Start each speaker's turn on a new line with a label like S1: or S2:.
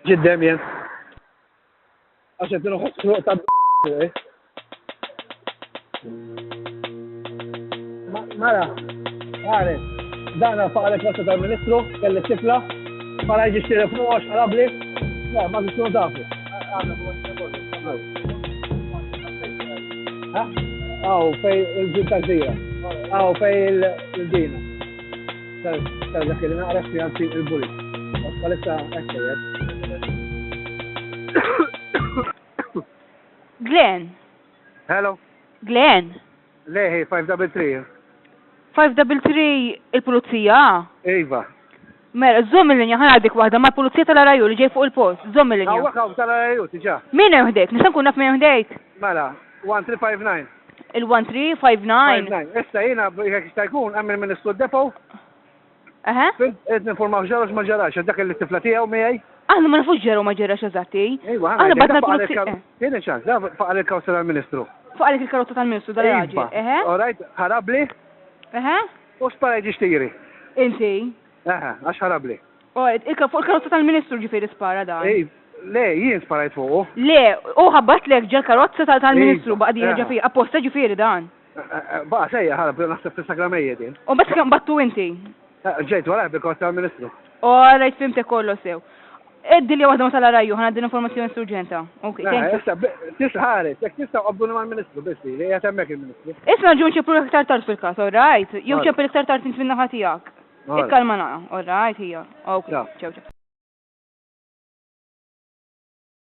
S1: Ġiddem jen. Għaxet nħuħ xruq ta' Mara, għare, dana faqalek wasa tal-Ministru, kelli tifla, mara jġi xtelefonu għax għalabli, la, ma biex tafu. Għaw, fej il-ġinta ġdira, għaw, fej il-dina. Dak il naqraf fi għanti il-bulli. Għalissa ekkajet.
S2: Glenn.
S1: Hello?
S2: Glenn.
S1: Leħi, 533.
S2: 533 il-pulizija?
S1: Iva.
S2: Mela, żomm il-linja ħanadik waħda ma' pulizija tal-Araju li ġej fuq il-post. Żomm il-linja.
S1: Għaw, tal-Araju, tiġa.
S2: Min juhdek? Nisa nkun naf min juhdek?
S1: Mela, 1359.
S2: Il-1359.
S1: Issa jina, jek jkun, għamil Ministru d-depo.
S2: Aha.
S1: Ed informaw ġarax ma ġarax, dak il-tifla tijaw miegħi.
S2: Aħna ma nafux ġeru ma ġerax eżatti.
S1: Ejwa,
S2: aħna badna l-pulizija.
S1: Tieni ċans, da faqal il-kawsa tal-Ministru.
S2: Faqalek il-karozza tal-Ministru dal-raġi. Eħe?
S1: Alright, ħarabli,
S2: Eħe?
S1: u sparaj ġiġtiri.
S2: Inti?
S1: Eħe, għax ħarabli.
S2: Fuq il-karozza tal-Ministru ġifieri spara dan.
S1: Le, jien sparajt fuqu.
S2: Le, u ħabbat lek ġel karozza tal-Ministru baqdija ġifieri, apposta ġifieri dan.
S1: Baqa sejja ħarabli, naħseb fil-sagramejja din.
S2: U bas kemm battu inti?
S1: Ġejt wara bil-kawsa tal-Ministru.
S2: U rajt fimtek kollu sew. Eddi li waħda ma tal-Araju, ħana din informazzjoni surġenta. Ok,
S1: Tista ħares, jek tista qabdu mal-Ministru, bissi, li jgħatemmek il-Ministru.
S2: Isma ġun ċepru l-iktar tard fil-kas, all right? Jew ċepru l-iktar tard int minna ħatijak. Ikkalma naqa, all right, hija. Ok, ċew ċew.